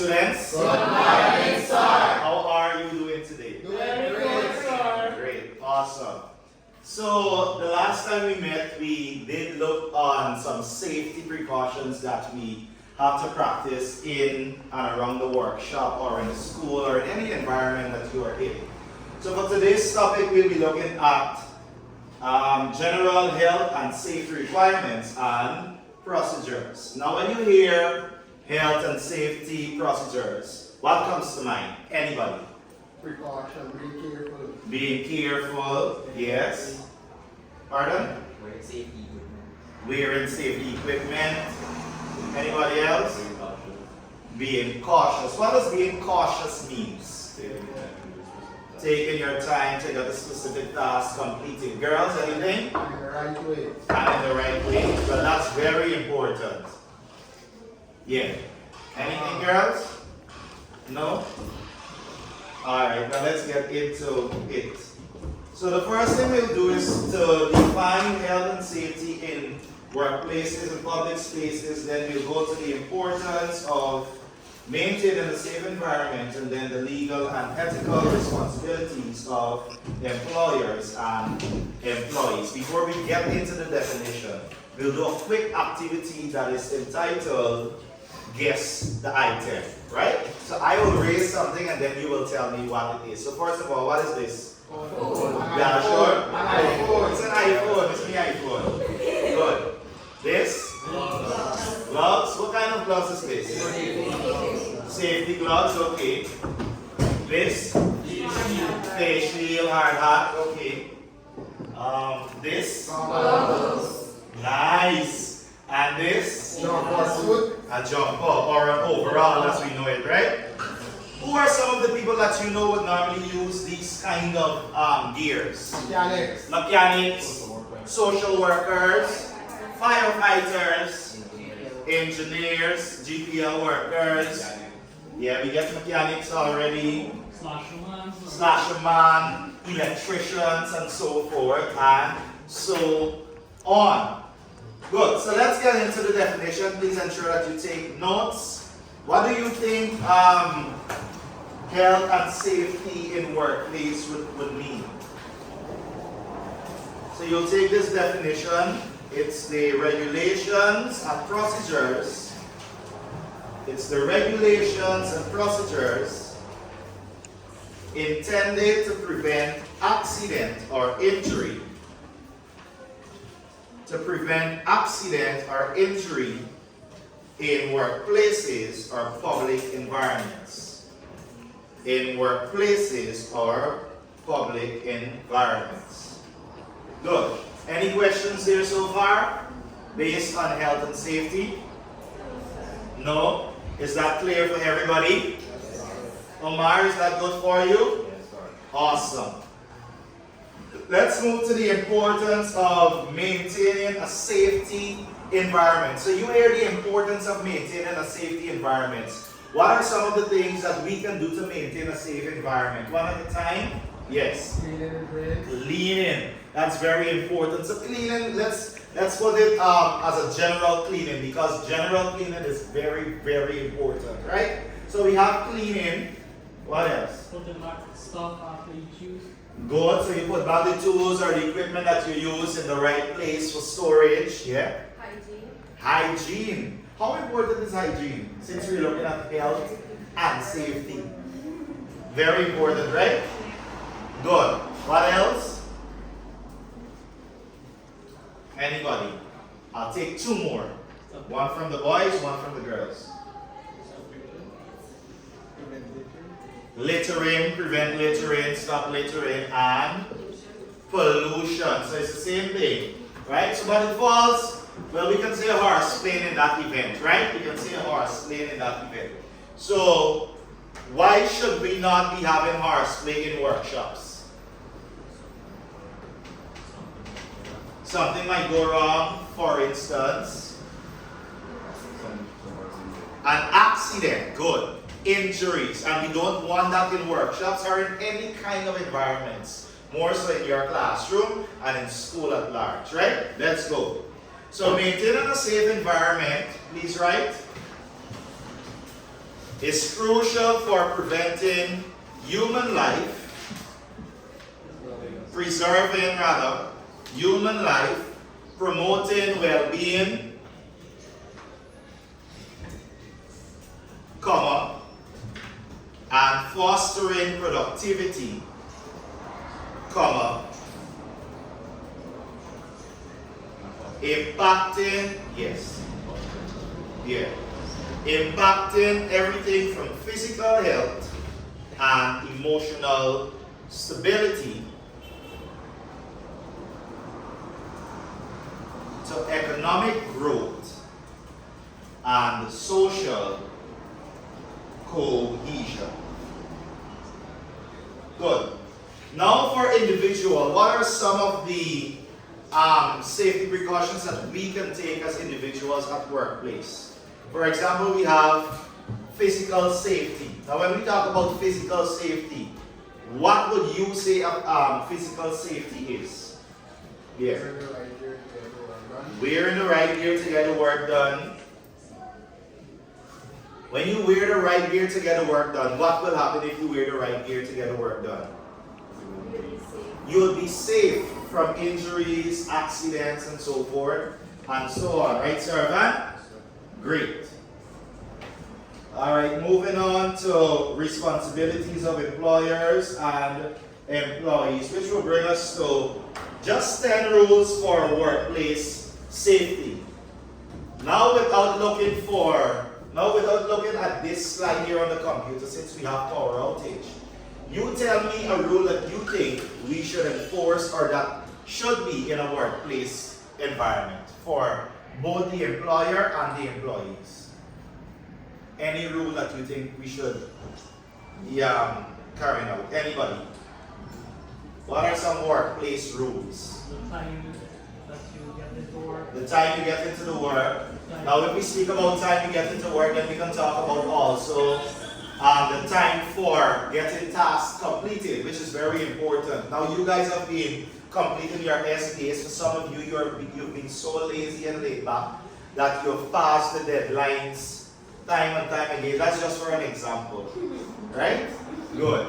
students? Good morning, sir. How are you doing today? Doing great, sir. Great, awesome. So the last time we met, we did look on some safety precautions that we have to practice in and around the workshop or in the school or in any environment that you are in. So for today's topic, we'll be looking at general health and safety requirements and procedures. Now when you hear health and safety procedures, what comes to mind? Anybody? Precaution, be careful. Being careful, yes. Pardon? Wearing safety equipment. Wearing safety equipment. Anybody else? Being cautious. Being cautious. What does being cautious mean? Taking your time to get a specific task completed. Girls, anything? In the right way. And in the right way. Well, that's very important. Yeah. Anything, girls? No? Alright, now let's get into it. So the first thing we'll do is to define health and safety in workplaces and public spaces. Then we'll go to the importance of maintaining a safe environment, and then the legal and ethical responsibilities of employers and employees. Before we get into the definition, we'll do a quick activity that is entitled Guess the Item, right? So I will raise something and then you will tell me what it is. So first of all, what is this? Yeah, sure? An iPhone. It's an iPhone. It's me iPhone. Good. This? Gloves. What kind of gloves is this? Safety gloves, okay. This? Face shield, hard hat, okay. This? Nice. And this? Jumper suit. A jumper or an overall as we know it, right? Who are some of the people that you know would normally use these kind of gears? Mechanics. Mechanics, social workers, firefighters, engineers, GPL workers. Yeah, we get mechanics already. Slasherman, electricians, and so forth, and so on. Good, so let's get into the definition. Please ensure that you take notes. What do you think health and safety in workplace would mean? So you'll take this definition. It's the regulations and procedures. It's the regulations and procedures intended to prevent accident or injury. To prevent accident or injury in workplaces or public environments. In workplaces or public environments. Good. Any questions there so far? Based on health and safety? No? Is that clear for everybody? Omar, is that good for you? Yes, sir. Awesome. Let's move to the importance of maintaining a safety environment. So you hear the importance of maintaining a safety environment. What are some of the things that we can do to maintain a safe environment? One at a time? Yes. Cleaning break. Cleaning. That's very important. So cleaning, let's put it as a general cleaning, because general cleaning is very, very important, right? So we have cleaning. What else? Put the stuff after each use. Good. So you put back the tools or the equipment that you use in the right place for storage. Yeah. Hygiene. How important is hygiene? Since we're looking at health and safety. Very important, right? Good. What else? Anybody? I'll take two more. One from the boys, one from the girls. Littering, prevent littering, stop littering, and pollution. So it's the same thing, right? So but it falls, well, we can say a horse playing in that event, right? We can say a horse playing in that event. So why should we not be having horse play in workshops? Something might go wrong, for instance. An accident, good. Injuries, and we don't want that in workshops or in any kind of environments, more so in your classroom and in school at large, right? Let's go. So maintaining a safe environment, please write. is crucial for preventing human life, preserving rather, human life, promoting well-being, comma, and fostering productivity, comma, impacting, yes, yeah, impacting everything from physical health and emotional stability to economic growth and social cohesion. Good. Now for individual, what are some of the safety precautions that we can take as individuals at workplace? For example, we have physical safety. Now when we talk about physical safety, what would you say physical safety is? Yeah. Wearing the right gear to get the work done. When you wear the right gear to get the work done, what will happen if you wear the right gear to get the work done? You'll be safe from injuries, accidents, and so forth, and so on. Right, Servant? Great. Alright, moving on to responsibilities of employers and employees, which will bring us to just 10 rules for workplace safety. Now without looking at this slide here on the computer, since we have power outage, you tell me a rule that you think we should enforce or that should be in a workplace environment for both the employer and the employees. Any rule that you think we should carry out? Anybody? What are some workplace rules? The time that you get into work. The time you get into the work. Now if we speak about time you get into work, then we can talk about also the time for getting tasks completed, which is very important. Now you guys have been completing your SDAs. For some of you, you've been so lazy and laid back that you've passed the deadlines time and time again. That's just for an example, right? Good.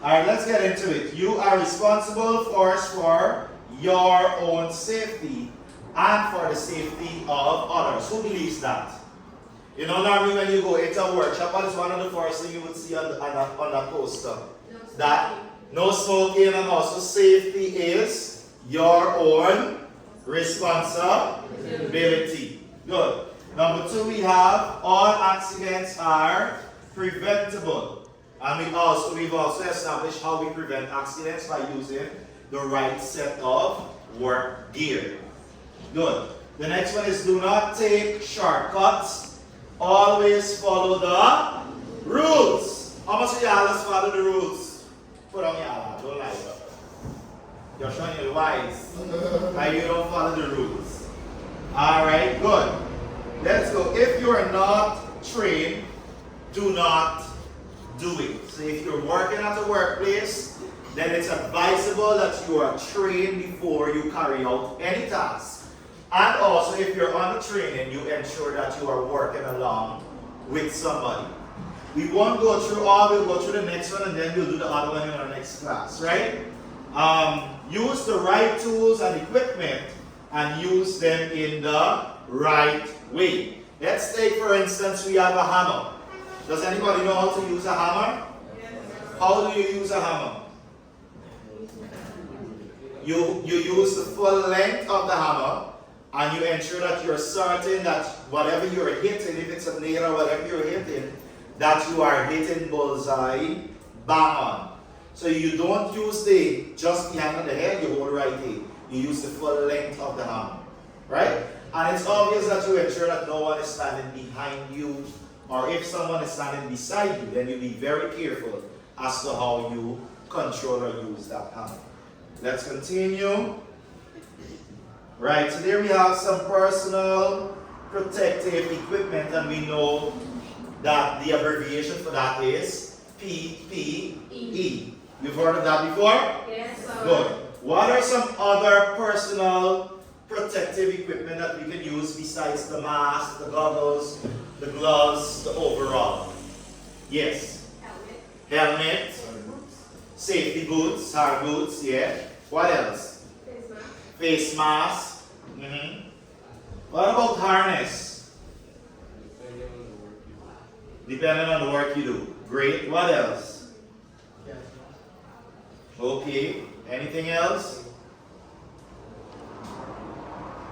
Alright, let's get into it. You are responsible first for your own safety and for the safety of others. Who believes that? You know, normally when you go into a workshop, what is one of the first things you would see on the poster? That no smoking, and also safety is your own responsibility. Good. Number 2, we have all accidents are preventable. And we've also established how we prevent accidents by using the right set of work gear. Good. The next one is do not take shortcuts. Always follow the rules. How much of y'all just follow the rules? Put on y'all, don't lie. You're showing you're wise. Like you don't follow the rules. Alright, good. Let's go. If you are not trained, do not do it. So if you're working at a workplace, then it's advisable that you are trained before you carry out any task. And also, if you're on the training, you ensure that you are working along with somebody. We won't go through all, we'll go through the next one and then we'll do the other one in our next class, right? Use the right tools and equipment and use them in the right way. Let's take, for instance, we have a hammer. Does anybody know how to use a hammer? Yes. How do you use a hammer? You use the full length of the hammer and you ensure that you're certain that whatever you're hitting, if it's a nail or whatever you're hitting, that you are hitting bullseye bang on. So you don't use just the hand on the head, you hold right here. You use the full length of the hammer, right? And it's obvious that you ensure that no one is standing behind you, or if someone is standing beside you, then you be very careful as to how you control or use that hammer. Let's continue. Right, so there we have some personal protective equipment, and we know that the abbreviation for that is PPE. You've heard of that before? Yes, sir. Good. What are some other personal protective equipment that we can use besides the mask, the goggles, the gloves, the overall? Yes. Helmet. Safety boots, hard boots, yeah. What else? Face mask. What about harness? Depending on the work you do. Great. What else? Okay. Anything else?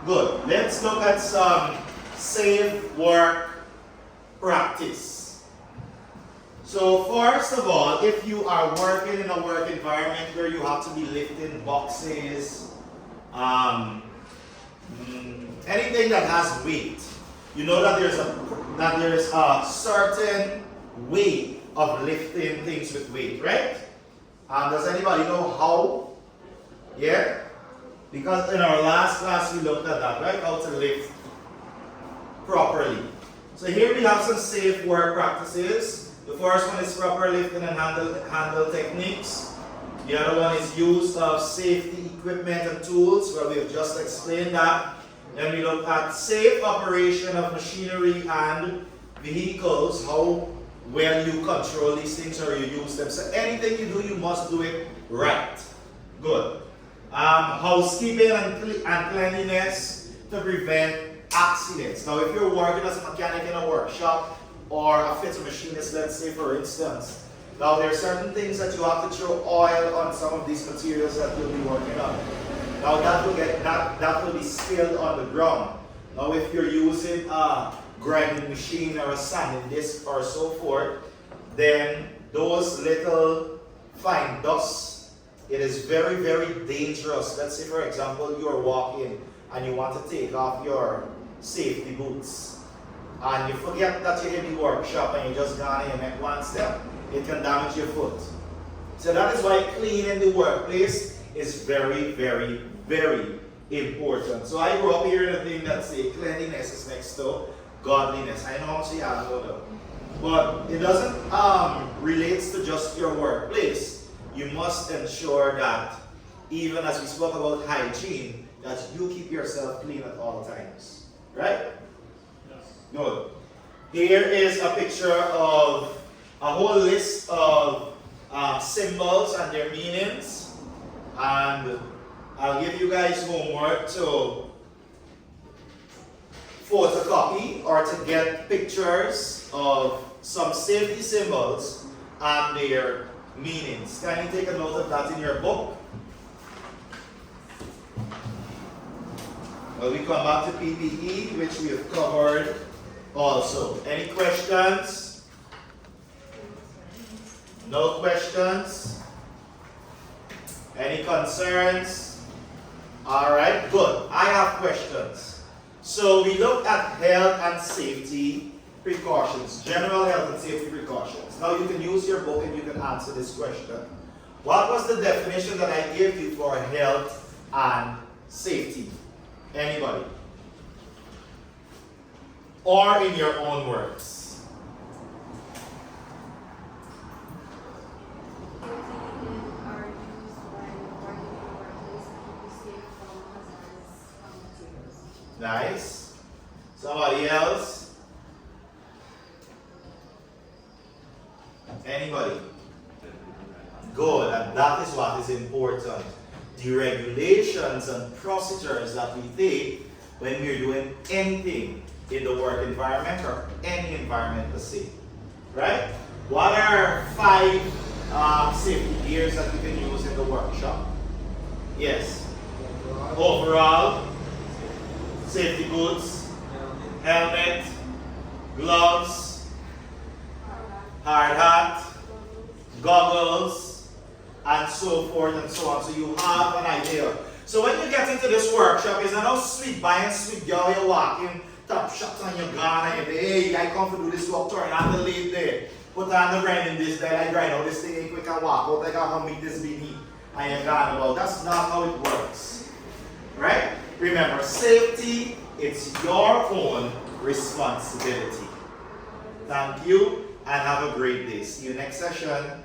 Good. Let's look at some safe work practice. So first of all, if you are working in a work environment where you have to be lifting boxes, anything that has weight, you know that there's a certain way of lifting things with weight, right? Does anybody know how? Yeah? Because in our last class we looked at that, right? How to lift properly. So here we have some safe work practices. The first one is proper lifting and handle techniques. The other one is use of safety equipment and tools. Well, we have just explained that. Then we look at safe operation of machinery and vehicles, how well you control these things or you use them. So anything you do, you must do it right. Good. Housekeeping and cleanliness to prevent accidents. Now, if you're working as a mechanic in a workshop, or a fitter machinist, let's say for instance. Now there are certain things that you have to throw oil on some of these materials that you'll be working on. Now that will be spilled on the ground. Now if you're using a grinding machine or a sanding disc or so forth, then those little fine dust, it is very, very dangerous. Let's say for example you're walking and you want to take off your safety boots. And you forget that you're in the workshop and you just gone in and make one step, it can damage your foot. So that is why cleaning the workplace is very, very, very important. So I grew up hearing a thing that say cleanliness is next to godliness. I know I'm saying I know that. But it doesn't relates to just your workplace. You must ensure that, even as we spoke about hygiene, that you keep yourself clean at all times. Right? Good. Here is a picture of a whole list of symbols and their meanings, and I'll give you guys homework to photocopy or to get pictures of some safety symbols and their meanings. Can you take a note of that in your book? Well, we come back to PPE, which we have covered also. Any questions? No questions? Any concerns? Alright, good. I have questions. So we looked at health and safety precautions, general health and safety precautions. Now you can use your book and you can answer this question. What was the definition that I gave you for health and safety? Anybody? Or in your own words? Nice. Somebody else? Anybody? Good, and that is what is important. The regulations and procedures that we take when we're doing anything in the work environment or any environment per se. Right? What are 5 safety gears that you can use in the workshop? Yes. Overall, safety boots, helmet, gloves, hard hat, goggles, and so forth and so on. So you have an idea. So when you get into this workshop, it's not sweet buying sweet girl, you're walking, top shots on your gun, and you hey, I come to do this work, turn on the lead there. Put on the grinding this there, I grind out this thing and quick and walk out like how meet this beneath. And you're gone. Well, that's not how it works. Right? Remember, safety, it's your own responsibility. Thank you and have a great day. See you next session.